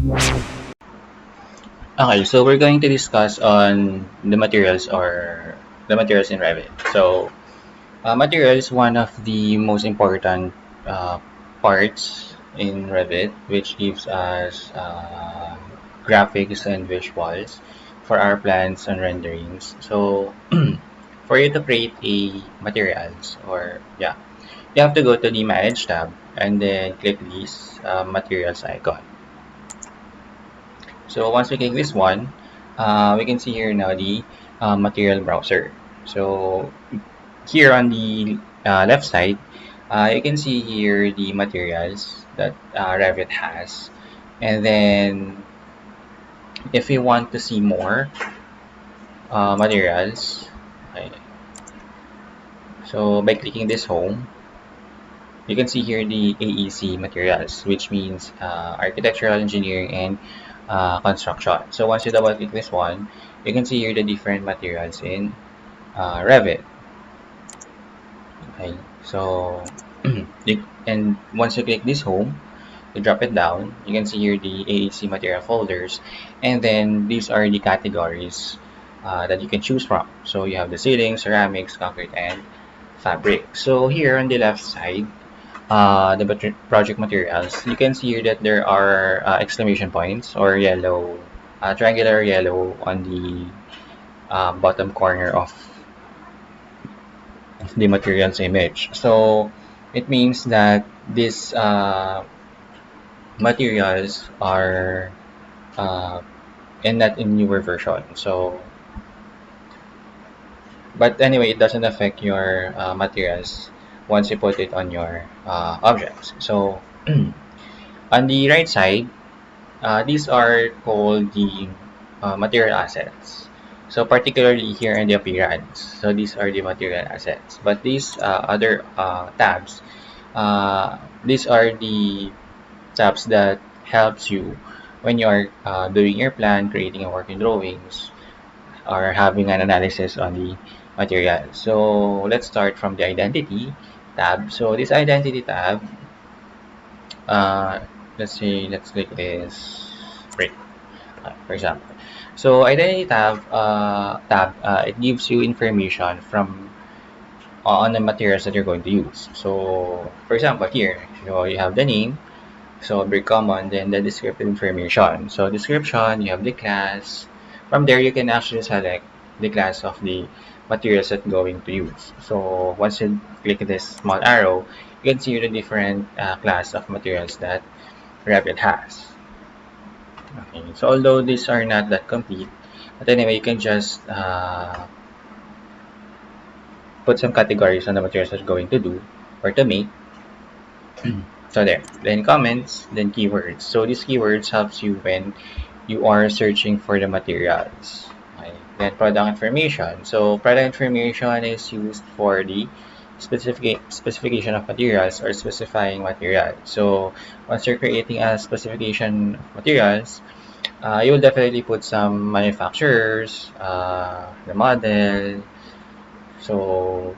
Okay, so we're going to discuss on the materials in Revit. So, material is one of the most important uh, parts in Revit, which gives us graphics and visuals for our plans and renderings. So, for you to create a materials, or yeah, you have to go to the Manage tab and then click this materials icon. So once we click this one, we can see here now the material browser. So here on the left side, you can see here the materials that Revit has. And then if you want to see more materials, okay, so by clicking this home, you can see here the AEC materials, which means architectural engineering and construction. So once you double click this one, you can see here the different materials in Revit. Okay, so and once you click this home, you drop it down. You can see here the AEC material folders, and then these are the categories that you can choose from. So you have the ceiling, ceramics, concrete, and fabric. So here on the left side, project materials, you can see here that there are exclamation points or yellow, triangular yellow on the bottom corner of the materials image. So it means that these materials are uh, in that in newer version. So, but anyway, it doesn't affect your materials once you put it on your objects. So on the right side, these are called the material assets. So particularly here in the appearance, so these are the material assets. But these other tabs, these are the tabs that helps you when you are doing your plan, creating a working drawings, or having an analysis on the material. So let's start from the identity tab. So this identity tab, uh, let's click this break, for example. So identity tab, it gives you information from on the materials that you're going to use. So for example, here, so you have the name, so very common, then the descriptive information. So description, you have the class. From there, you can actually select the class of the materials that you're going to use. So once you click this small arrow, you can see the different class of materials that Revit has. Okay, so although these are not that complete, but anyway, you can just put some categories on the materials that you're going to do or to make. So there. Then comments, then keywords. So these keywords helps you when you are searching for the materials. Okay. Then product information. So product information is used for the specification of materials or specifying materials. So once you're creating a specification of materials, you will definitely put some manufacturers, the model. So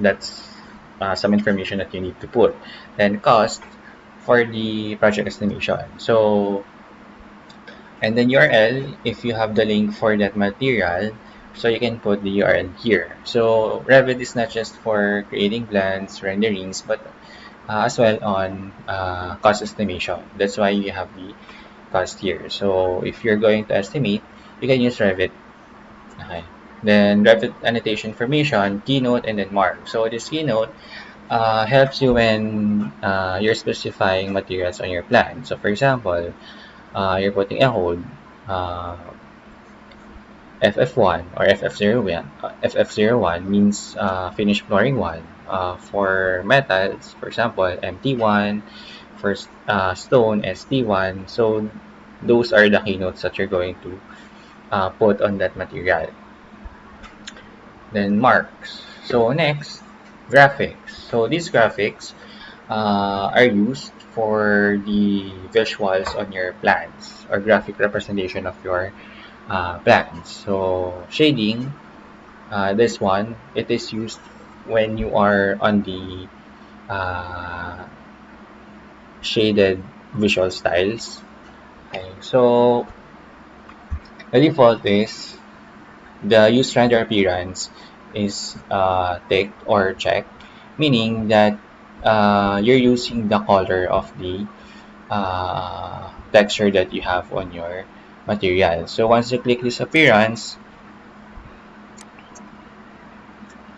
that's some information that you need to put. Then cost for the project estimation. So, and then URL, if you have the link for that material, so you can put the URL here. So Revit is not just for creating plans, renderings, but as well on cost estimation. That's why you have the cost here. So if you're going to estimate, you can use Revit. Okay. Then Revit annotation information, keynote, and then mark. So this keynote helps you when you're specifying materials on your plan. So for example, you're putting a hold uh, FF1 or FF01. FF01 means finished flooring 1. For metals, for example, MT1. For stone, ST1. So those are the keynotes that you're going to put on that material. Then marks. So next, graphics. So these graphics are used for the visuals on your plans or graphic representation of your plans. So shading, this one, it is used when you are on the uh, shaded visual styles. Okay, so the default is the use render appearance is ticked or checked, meaning that you're using the color of the texture that you have on your material. So once you click this appearance,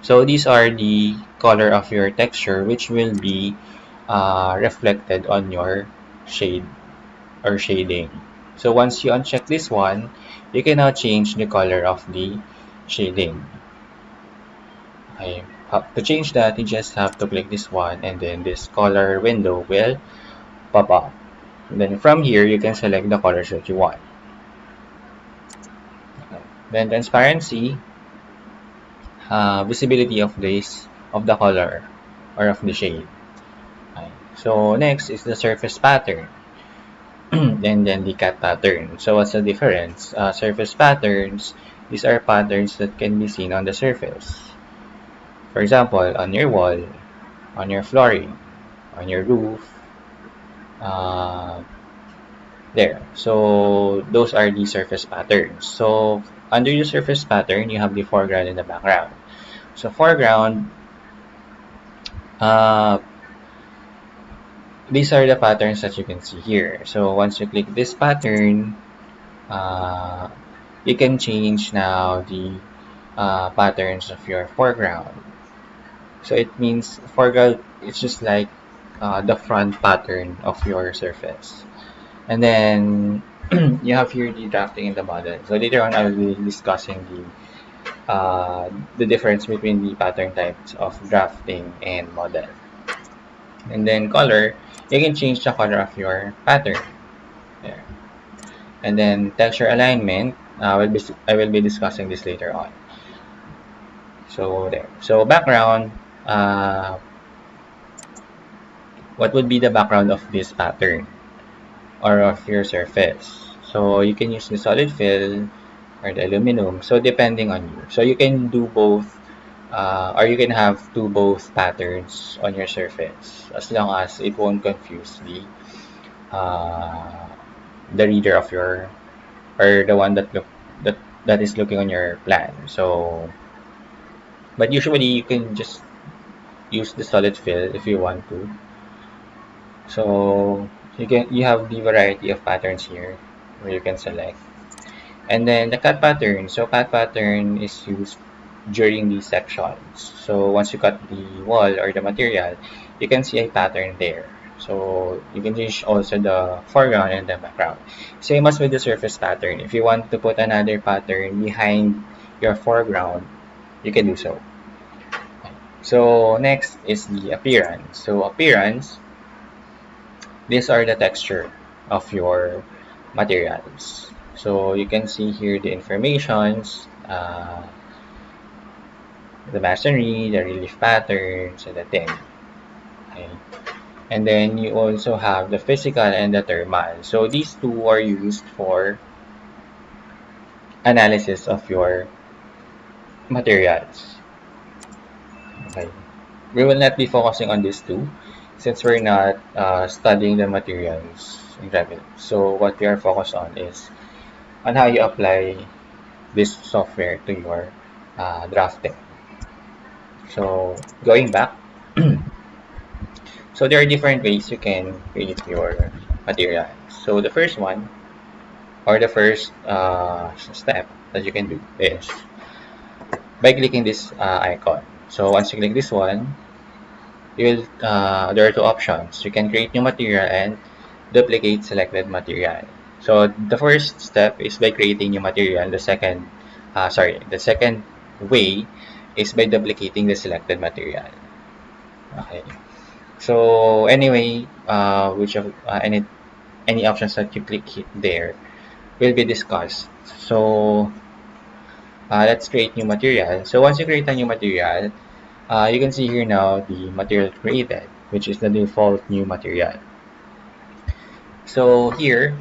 so these are the color of your texture which will be reflected on your shade or shading. So once you uncheck this one, you can now change the color of the shading. Okay. To change that, you just have to click this one and then this color window will pop up. And then from here, you can select the colors that you want. Okay. Then transparency, visibility of this of the color or of the shade. Okay. So next is the surface pattern. And then the cut pattern. So what's the difference? Surface patterns, these are patterns that can be seen on the surface. For example, on your wall, on your flooring, on your roof, uh, there. So those are the surface patterns. So under the surface pattern, you have the foreground and the background. So foreground, uh, these are the patterns that you can see here. So once you click this pattern, uh, you can change now the patterns of your foreground. So it means foreground, it's just like the front pattern of your surface. And then you have here the drafting and the model. So later on, I will be discussing the difference between the pattern types of drafting and model. And then color, you can change the color of your pattern. There. And then texture alignment, I will be discussing this later on. So there. So background, what would be the background of this pattern or of your surface? So you can use the solid fill or the aluminum. So depending on you. So you can do both, or you can have both patterns on your surface as long as it won't confuse uh, the reader of your or the one that is looking on your plan. So, but usually you can just use the solid fill if you want to. So you have the variety of patterns here where you can select. And then the cut pattern. So cut pattern is used during these sections. So once you cut the wall or the material, you can see a pattern there. So you can change also the foreground and the background. Same as with the surface pattern. If you want to put another pattern behind your foreground, you can do so. So next is the appearance. So appearance, these are the texture of your materials. So you can see here the informations, the masonry, the relief patterns, and the thing. Okay. And then you also have the physical and the thermal. So these two are used for analysis of your materials. Okay. We will not be focusing on these two since we're not studying the materials in Revit. So what we are focused on is on how you apply this software to your drafting. So going back, so there are different ways you can create your materials. So the first one or the first step that you can do is by clicking this icon. So once you click this one, you will there are two options. You can create new material and duplicate selected material. So the first step is by creating new material. The second way is by duplicating the selected material. Okay. So anyway, which of any options that you click there will be discussed. So let's create new material. So once you create a new material, you can see here now the material created, which is the default new material. So here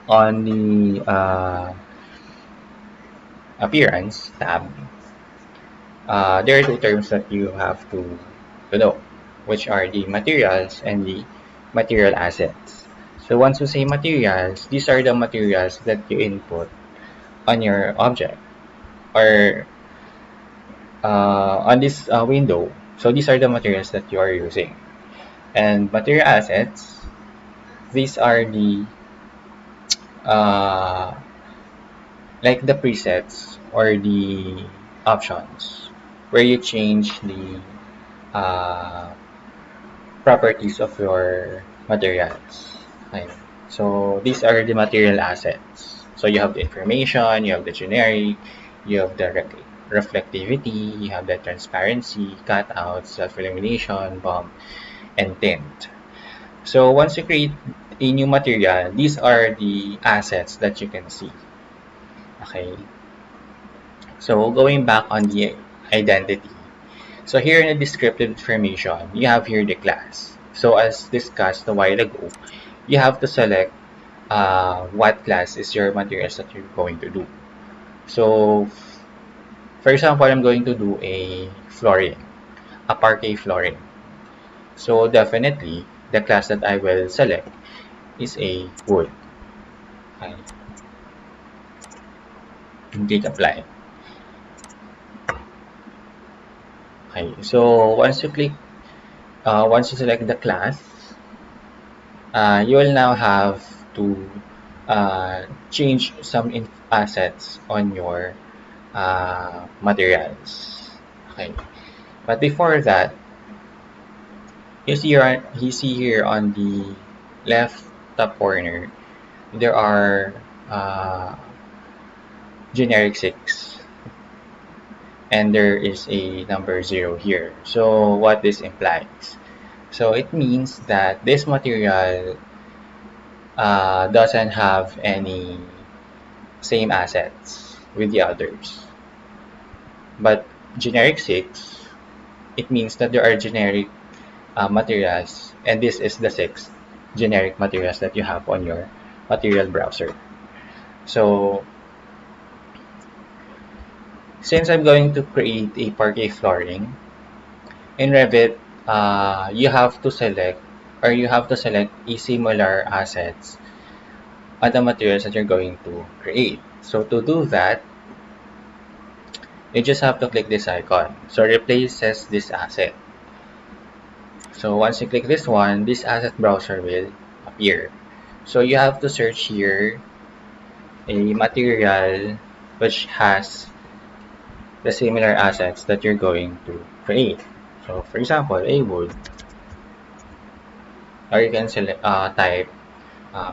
on the appearance tab, there are two terms that you have to know, which are the materials and the material assets. So once you say materials, these are the materials that you input on your object or on this window. So these are the materials that you are using. And material assets, these are the uh, like the presets or the options where you change the uh, properties of your materials. Okay. So these are the material assets. So you have the information, you have the generic, you have the reflectivity, you have the transparency, cutout, self-illumination, bump, and tint. So once you create a new material, these are the assets that you can see. Okay. So going back on the identity. So here in the descriptive information, you have here the class. So as discussed a while ago, you have to select what class is your materials that you're going to do. So for example, I'm going to do a flooring, a parquet flooring. So definitely, the class that I will select is a wood. Okay. Click apply. Okay. So once you select the class, you will now have to change some assets on your materials. Okay, but before that, you see here on the left top corner, there are generic 6 and there is a number 0 here. So what this implies? So it means that this material doesn't have any same assets with the others. But generic 6, it means that there are generic materials, and this is the 6 generic materials that you have on your material browser. So since I'm going to create a parquet flooring, in Revit, you have to select a similar assets on the materials that you're going to create. So to do that, you just have to click this icon. So replaces this asset. So once you click this one, this asset browser will appear. So you have to search here a material which has the similar assets that you're going to create. So for example, a wood, or you can type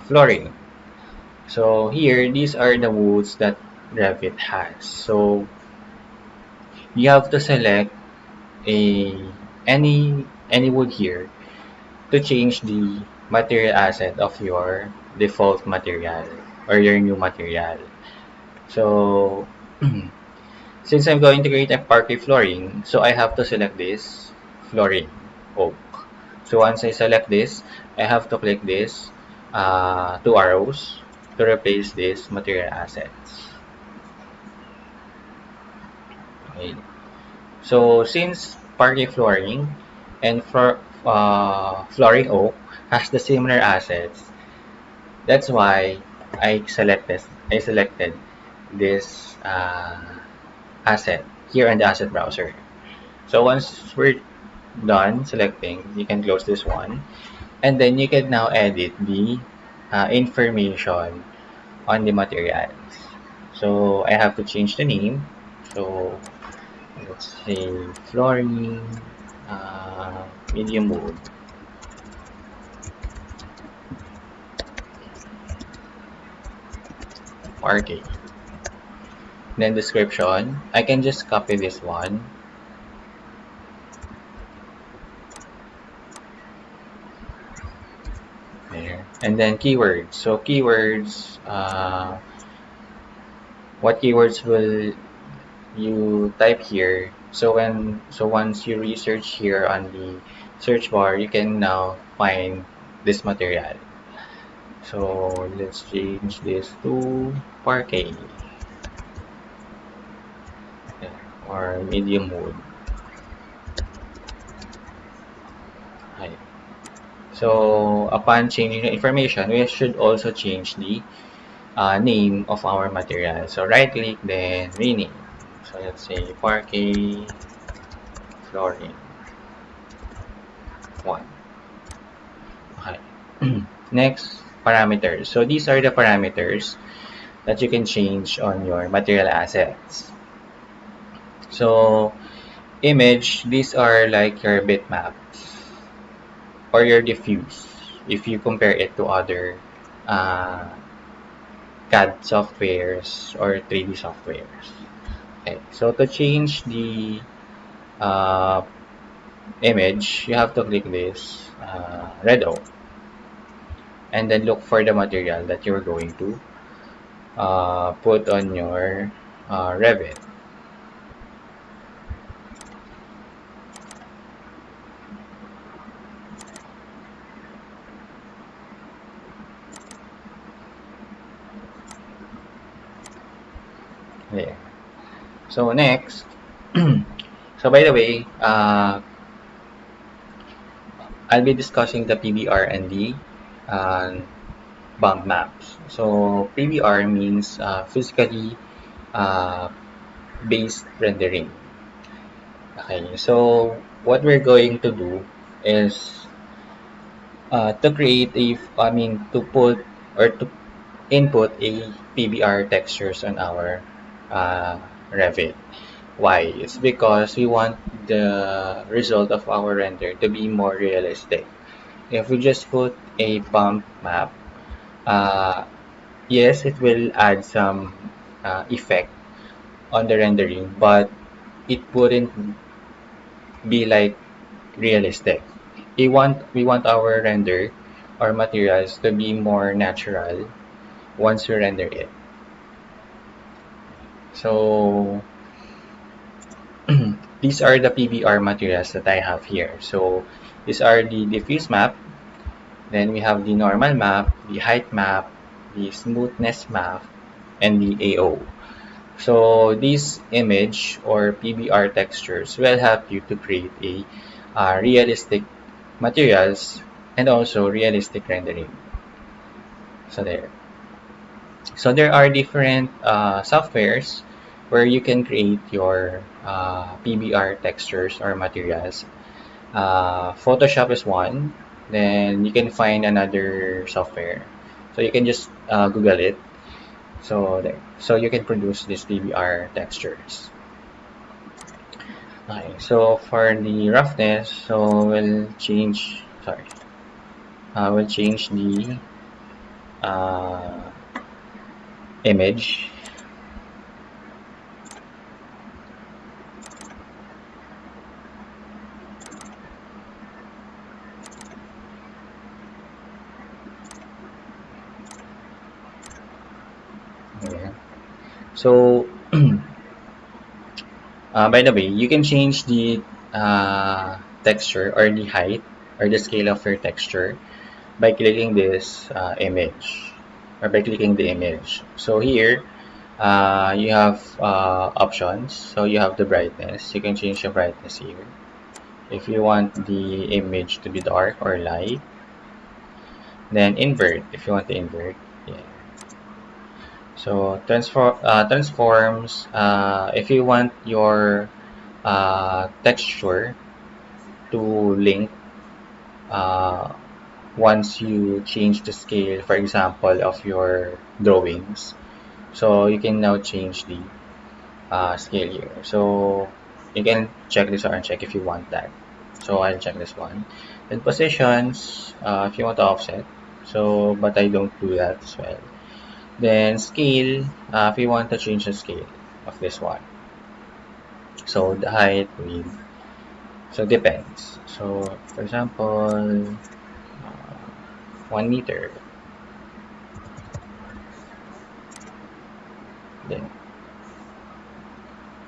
flooring. So here, these are the woods that Revit has. So you have to select a any wood here to change the material asset of your default material or your new material. So since I'm going to create a parquet flooring, so I have to select this flooring oak. So once I select this, I have to click this two arrows to replace this material assets. Okay. So since parquet flooring and flooring oak has the similar assets, that's why I selected this asset here in the asset browser. So once we're done selecting, you can close this one, and then you can now edit the information on the materials. So I have to change the name. So let's say flooring medium wood. Parquet. Then description, I can just copy this one. There. And then keywords. So keywords, what keywords will you type here? So once you research here on the search bar, you can now find this material. So let's change this to parquet, or medium wood. Right. So upon changing the information, we should also change the name of our material. So right click, then rename. So let's say parquet flooring 1. Okay. Next, parameters. So these are the parameters that you can change on your material assets. So image, these are like your bitmaps or your diffuse if you compare it to other uh, CAD softwares or 3D softwares. Okay, so to change the uh, image, you have to click this red O and then look for the material that you're going to put on your Revit. There. So next, so by the way, I'll be discussing the PBR and the uh, bump maps. So PBR means physically uh, based rendering. Okay, so what we're going to do is to create to put or to input a PBR textures on our Revit. Why? It's because we want the result of our render to be more realistic. If we just put a bump map, uh, yes, it will add some effect on the rendering, but it wouldn't be like realistic. We want our render or materials to be more natural once we render it. So these are the PBR materials that I have here. So these are the diffuse map, then we have the normal map, the height map, the smoothness map, and the AO. So these image or PBR textures will help you to create a realistic materials and also realistic rendering. So there. So there are different softwares where you can create your PBR textures or materials. Photoshop is one. Then you can find another software. So you can just Google it. So there. So you can produce these PBR textures. Okay. So for the roughness, so we'll change. Sorry. We'll change the uh, image. Yeah. So by the way, you can change the texture or the height or the scale of your texture by clicking this image or by clicking the image. So here, you have options. So you have the brightness. You can change the brightness here. If you want the image to be dark or light, then invert if you want to invert. Yeah. So transforms. If you want your texture to link uh, once you change the scale, for example, of your drawings. So you can now change the scale here. So you can check this or uncheck if you want that. So I'll check this one. Then positions, if you want to offset. So, but I don't do that as well. Then scale, if you want to change the scale of this one. So the height, width. So depends. So for example, 1 meter. Then,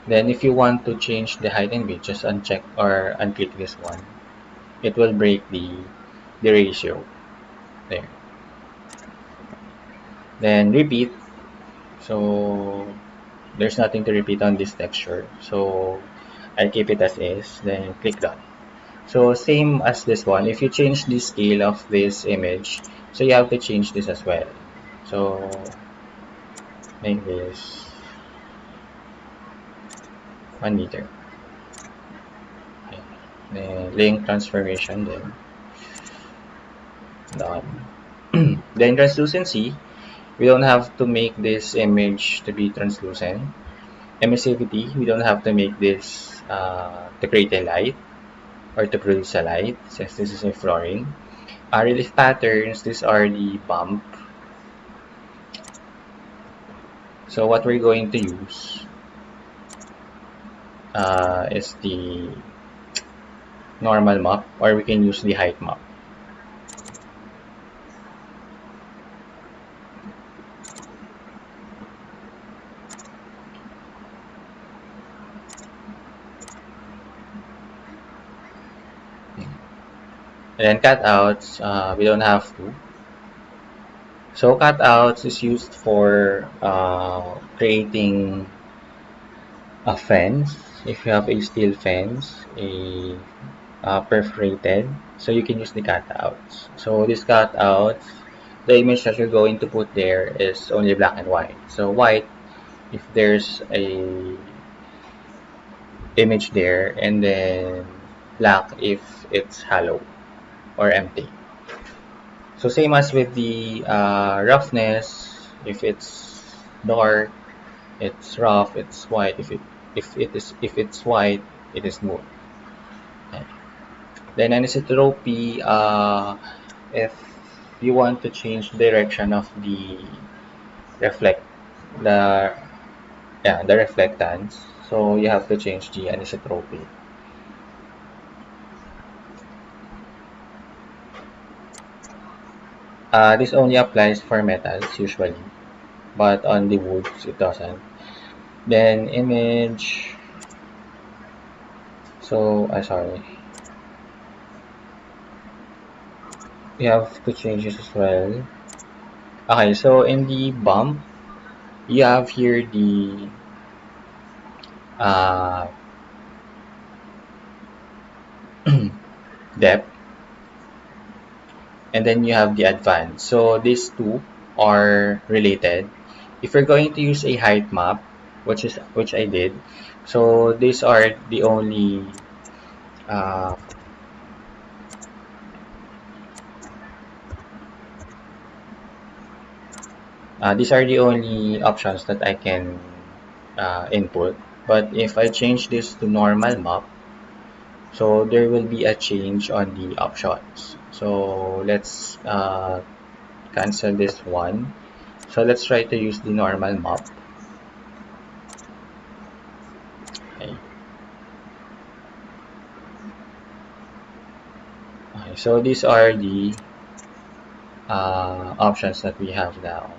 then if you want to change the height and width, just uncheck or unclick this one. It will break the ratio there. Then repeat. So there's nothing to repeat on this texture. So I'll keep it as is. Then click done. So same as this one, if you change the scale of this image, so you have to change this as well. So make this 1 meter. Okay. Then link transformation, then done. Then translucency, we don't have to make this image to be translucent. Emissivity, we don't have to make this to create a light or to produce a light, since this is a flooring. Relief patterns, these are the bump. So what we're going to use is the normal map, or we can use the height map. And then cutouts, we don't have to. So cutouts is used for creating a fence. If you have a steel fence, a perforated, so you can use the cutouts. So these cutouts, the image that you're going to put there is only black and white. So white if there's a image there, and then black if it's hollow or empty. So same as with the roughness, if it's dark, it's rough. It's white. If it's white, it is smooth. Okay. Then anisotropy, if you want to change direction of the reflect the the reflectance, so you have to change the anisotropy. This only applies for metals usually, but on the woods it doesn't. Then image. So I sorry, you have to change this as well. Okay, so in the bump, you have here the uh, depth, and then you have the advance. So these two are related. If you're going to use a height map, which I did, so these are the only uh, these are the only options that I can input. But if I change this to normal map, so there will be a change on the options. So let's cancel this one. So let's try to use the normal map. Okay. Okay, so these are the options that we have now.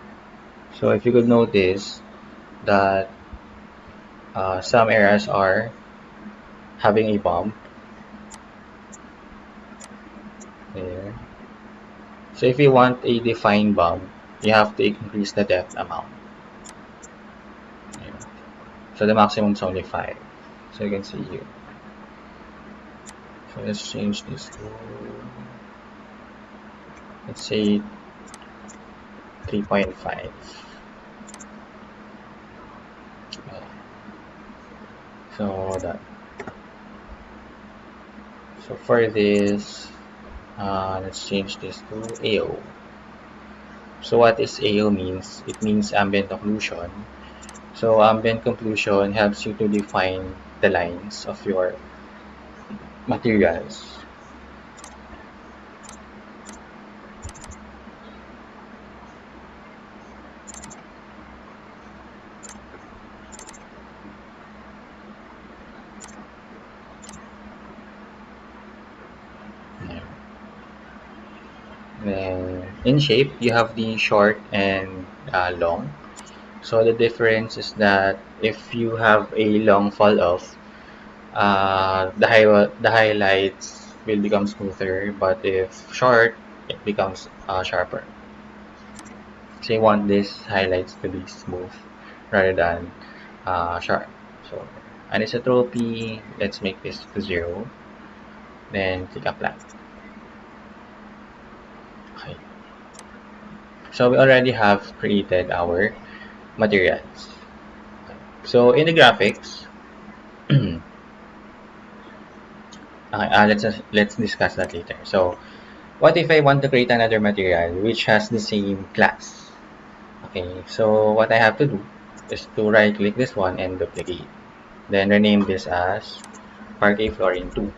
So if you could notice that some areas are having a bump there. So if you want a defined bump, you have to increase the depth amount. Yeah. So the maximum is only 5. So you can see here. So let's change this to, let's say, 3.5. So that. So for this, let's change this to AO. So what is AO means? It means ambient occlusion. So ambient occlusion helps you to define the lines of your materials. Yeah. Then in shape, you have the short and long. So the difference is that if you have a long fall off, the highlights will become smoother, but if short, it becomes sharper. So you want these highlights to be smooth rather than sharp. So anisotropy, let's make this to 0. then click apply. Okay. So we already have created our materials. So in the graphics, let's discuss that later. So what if I want to create another material which has the same class? Okay, so what I have to do is to right click this one and duplicate. Then rename this as Parquet Flooring 2,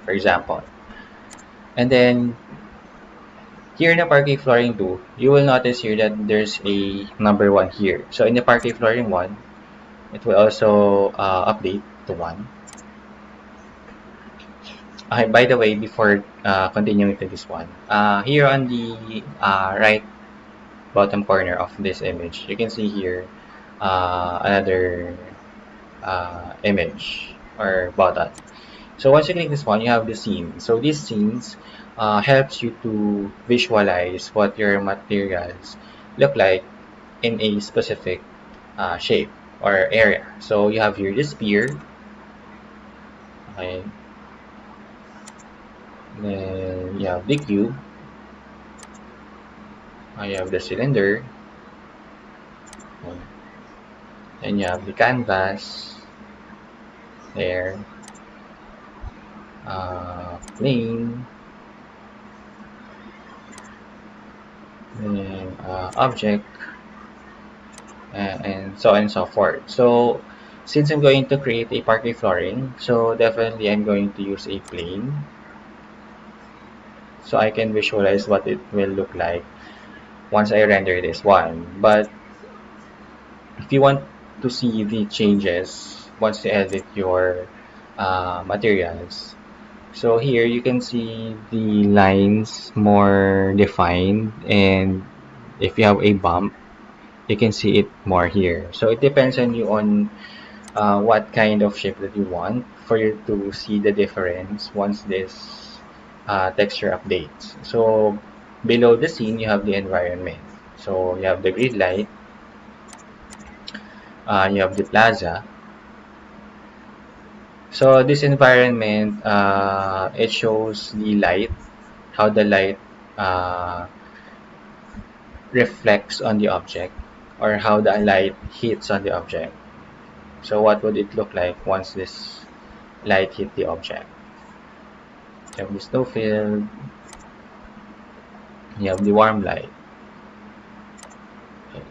for example. And then here in the Parquet Flooring 2, you will notice here that there's a number 1 here. So in the Parquet Flooring 1, it will also update to 1. By the way, before continuing to this one, here on the right bottom corner of this image, you can see here another image or button. So once you click this one, you have the scene. So these scenes helps you to visualize what your materials look like in a specific shape or area. So you have here the sphere, okay, then you have the cube, you have the cylinder, okay, then you have the canvas there, plane, then object, and so on and so forth. So since I'm going to create a parquet flooring, so definitely I'm going to use a plane so I can visualize what it will look like once I render this one. But if you want to see the changes once you edit your materials, so here you can see the lines more defined, and if you have a bump, you can see it more here. So it depends on you on what kind of shape that you want for you to see the difference once this texture updates. So below the scene, you have the environment. So you have the grid light, you have the plaza. So this environment, it shows the light, how the light uh, reflects on the object, or how the light hits on the object. So what would it look like once this light hit the object? You have the snow field, you have the warm light. Okay.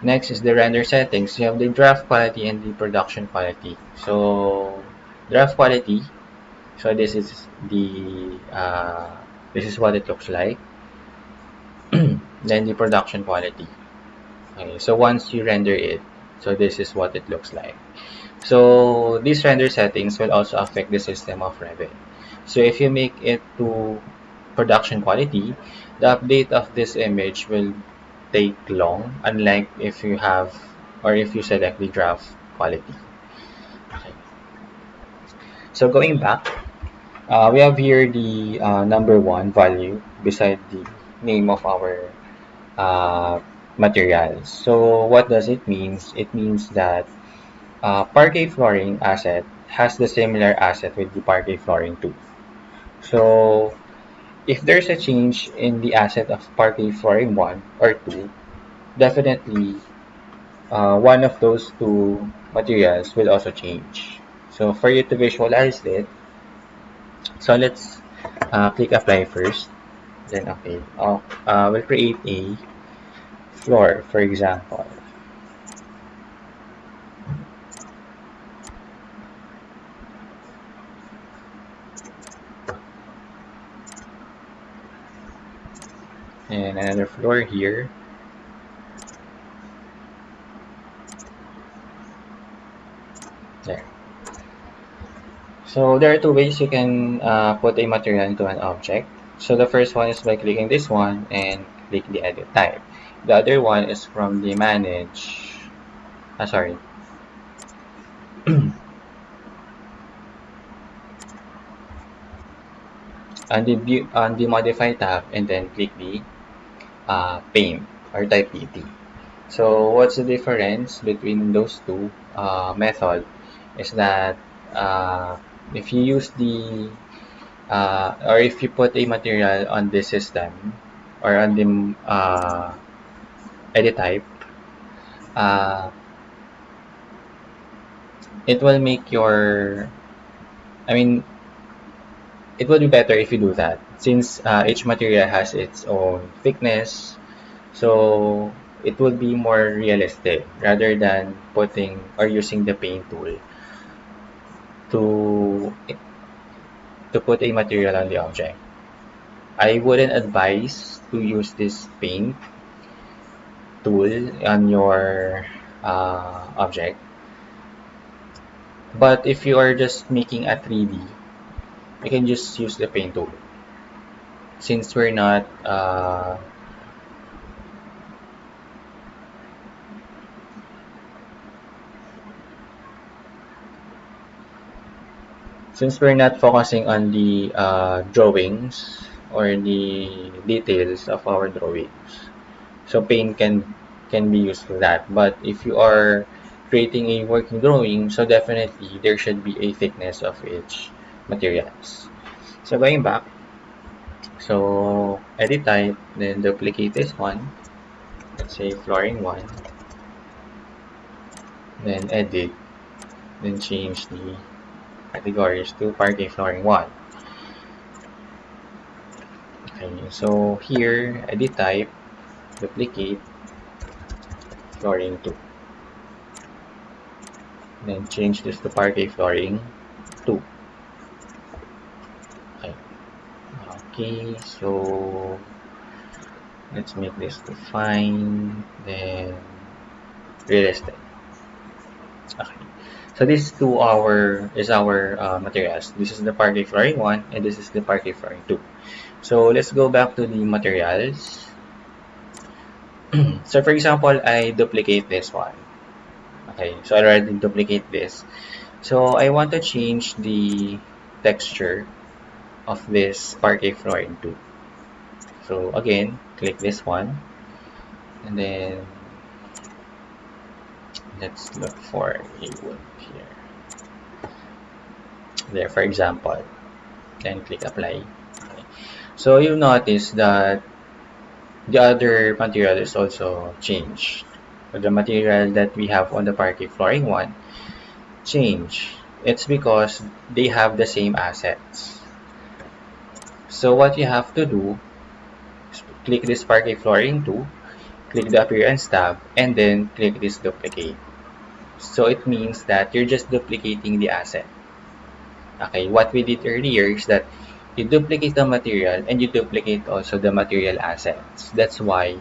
Next is the render settings. You have the draft quality and the production quality. So draft quality, so this is what it looks like. Then the production quality. Okay, so once you render it, so this is what it looks like. So these render settings will also affect the system of Revit. So if you make it to production quality, the update of this image will take long, unlike if you have or if you select the draft quality. Okay. So going back, we have here the number 1 value beside the name of our uh, materials. So what does it mean? It means that parquet flooring asset has the similar asset with the parquet flooring too. So if there's a change in the asset of parquet flooring 1 or 2, definitely one of those two materials will also change. So for you to visualize it, so let's click apply first. Then okay, we'll create a floor, for example. And another floor here. There. So there are two ways you can put a material into an object. So the first one is by clicking this one and click the edit type. The other one is from the manage, sorry, on the modify tab and then click the paint or type PT. So what's the difference between those two method is that uh, if you use the or if you put a material on the system or on the edit type, uh, it will make your, I mean, it would be better if you do that since each material has its own thickness. So it would be more realistic rather than putting or using the paint tool to put a material on the object. I wouldn't advise to use this paint tool on your object. But if you are just making a 3D, you can just use the paint tool. Since we're not focusing on the drawings or the details of our drawings, so paint can be used for that. But if you are creating a working drawing, so definitely there should be a thickness of each materials. So going back, so edit type, then duplicate this one, let's say flooring 1, then edit, then change the categories to parquet flooring 1. Okay, so here edit type, duplicate flooring 2, then change this to parquet flooring 2. Okay, okay, so let's make this to fine, then realistic. Okay, so this two our is our materials. This is the parquet flooring 1 and this is the parquet flooring 2. So let's go back to the materials. So for example, I duplicate this one. Okay, so I already duplicate this. So I want to change the texture of this parquet flooring too. So again, click this one, and then let's look for a wood here. There, for example, then click apply. Okay. So you'll notice that the other material is also changed. So the material that we have on the parquet flooring one change. It's because they have the same assets. So what you have to do is click this parquet flooring 2, click the appearance tab, and then click this duplicate. So it means that you're just duplicating the asset. Okay, what we did earlier is that you duplicate the material and you duplicate also the material assets. That's why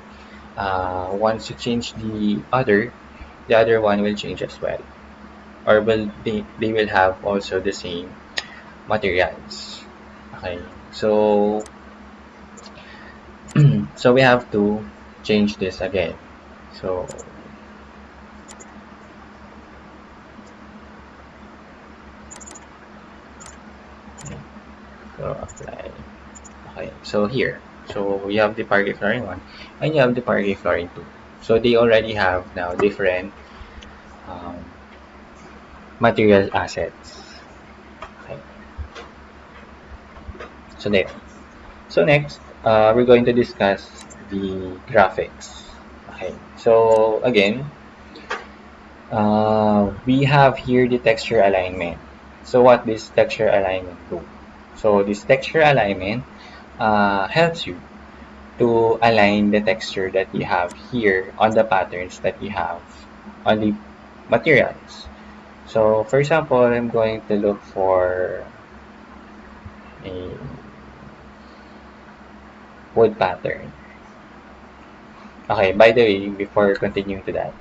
once you change the other one will change as well. Or they will have also the same materials. Okay, so so we have to change this again. So apply. Okay, so here, so we have the parquet flooring 1 and you have the parquet flooring 2. So they already have now different um, material assets. Okay. So there. So next, we're going to discuss the graphics. Okay. So again, we have here the texture alignment. So what this texture alignment do? So this texture alignment helps you to align the texture that you have here on the patterns that you have on the materials. So for example, I'm going to look for a wood pattern. Okay, by the way, before continuing to that,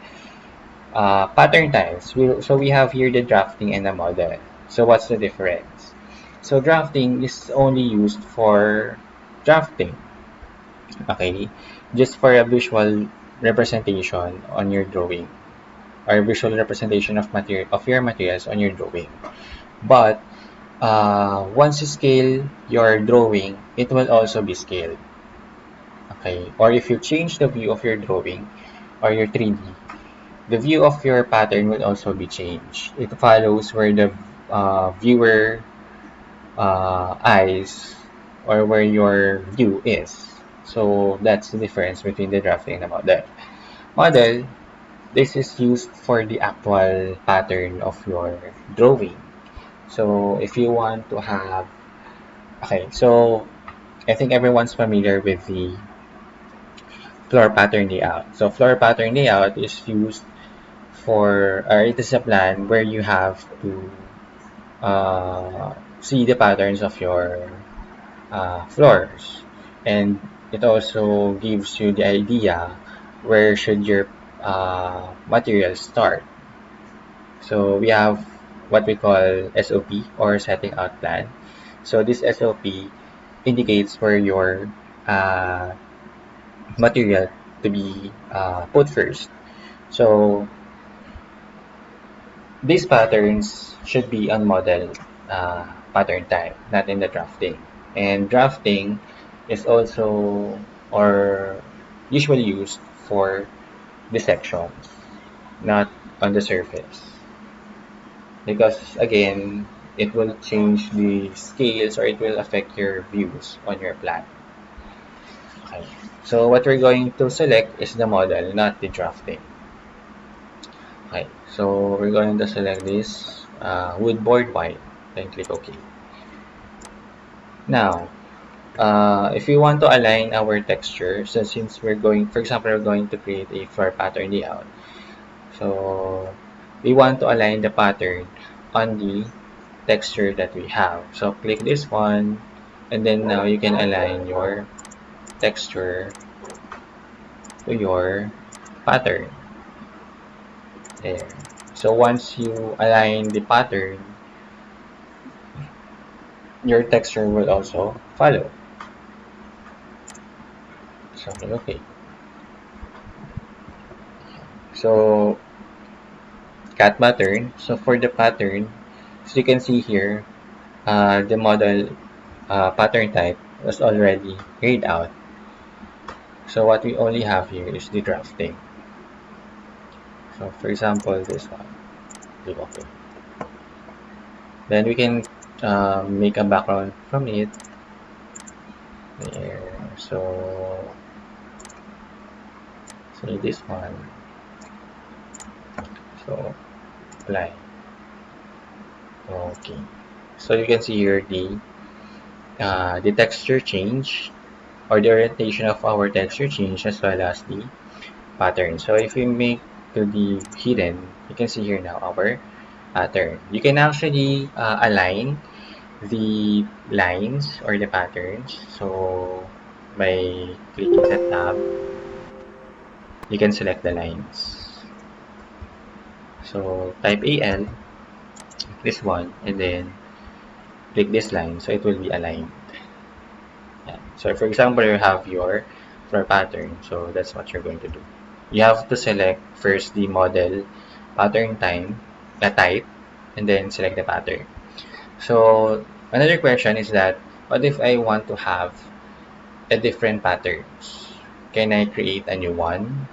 pattern types. So we have here the drafting and the model. So what's the difference? So drafting is only used for drafting. Okay, just for a visual representation on your drawing or visual representation of your materials on your drawing. But once you scale your drawing, it will also be scaled. Okay, or if you change the view of your drawing or your 3D, the view of your pattern will also be changed. It follows where the viewer eyes, or where your view is. So that's the difference between the drafting and the model. Model, this is used for the actual pattern of your drawing. So if you want to have, okay, so I think everyone's familiar with the floor pattern layout. So floor pattern layout is used for, or it is a plan where you have to see the patterns of your floors, and it also gives you the idea where should your materials start. So we have what we call SOP, or setting out plan. So this SOP indicates where your uh, material to be put first. So these patterns should be on model pattern type, not in the drafting. And drafting is also, or usually used for the sections, not on the surface. Because again, it will change the scales, or it will affect your views on your plan. Okay. So what we're going to select is the model, not the drafting. Okay. So we're going to select this wood board white, then click OK. Now, if we want to align our texture, so since we're going, for example, we're going to create a floor pattern layout. So we want to align the pattern on the texture that we have. So click this one, and then now you can align your texture to your pattern. There. So once you align the pattern, your texture will also follow. So okay. So cat pattern. So for the pattern, so you can see here, the model pattern type was already grayed out. So what we only have here is the drafting. So for example, this one, click OK. Then we can make a background from it. There. So say this one. So apply. Okay. So you can see here the texture change, or the orientation of our texture change, as well as the pattern. So if we make to the hidden, you can see here now our pattern. You can actually align the lines or the patterns. So by clicking the tab, you can select the lines. So type AL, this one, and then click this line, so it will be aligned. Yeah. So for example, you have your floor pattern, so that's what you're going to do. You have to select first the model pattern type, and then select the pattern. So another question is that, what if I want to have a different patterns? Can I create a new one,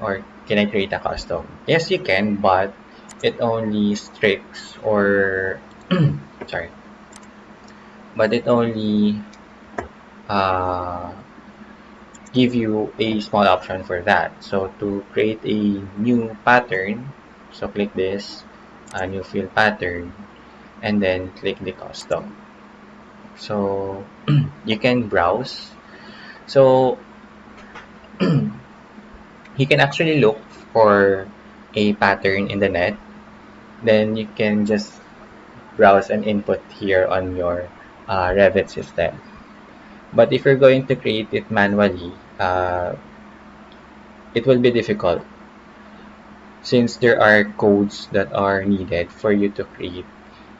or can I create a custom? Yes, you can, but it only strips, or sorry, but it only uh, give you a small option for that. So to create a new pattern, so click this new fill pattern, and then click the custom. So you can browse. So you can actually look for a pattern in the net, then you can just browse and input here on your Revit system. But if you're going to create it manually, it will be difficult, since there are codes that are needed for you to create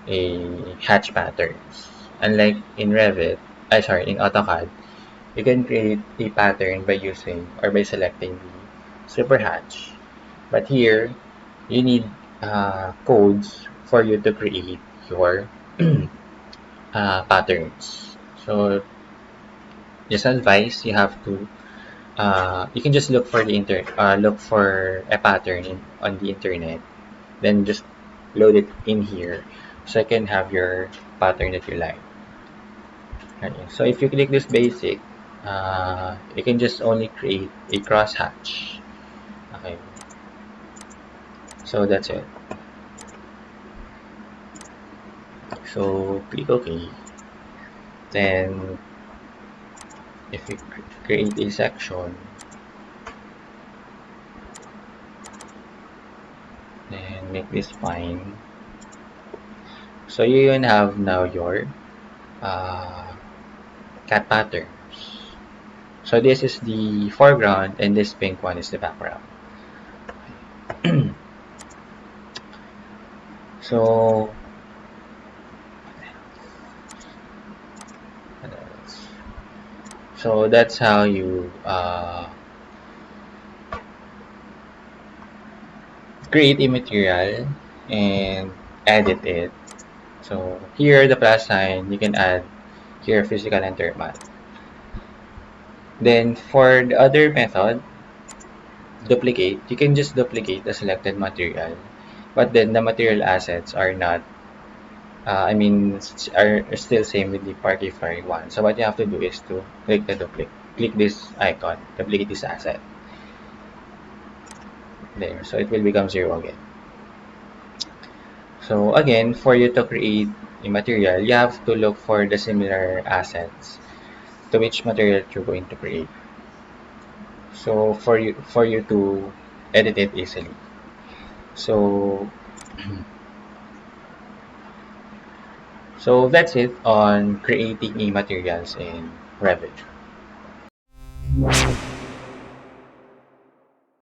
a hatch patterns. Unlike in Revit, in AutoCAD, you can create a pattern by using, or by selecting the super hatch. But here, you need codes for you to create your patterns. So just advice, you have to you can just look for look for a pattern on the internet, then just load it in here. so you can have your pattern that you like. Okay. So if you click this basic, you can just only create a crosshatch. Okay, so that's it. So click OK. Then if you create a section, then make this fine. So you even have now your uh, cat patterns. So this is the foreground and this pink one is the background. So that's how you create a material and edit it. So here the plus sign, you can add here physical and thermal. Then for the other method, duplicate, you can just duplicate the selected material, but then the material assets are not, are still same with the Partify one. So what you have to do is to click the duplicate, click this icon, duplicate this asset there. So it will become zero again. So again, for you to create a material, you have to look for the similar assets to which material you're going to create. So for you to edit it easily. So so that's it on creating e materials in Revit.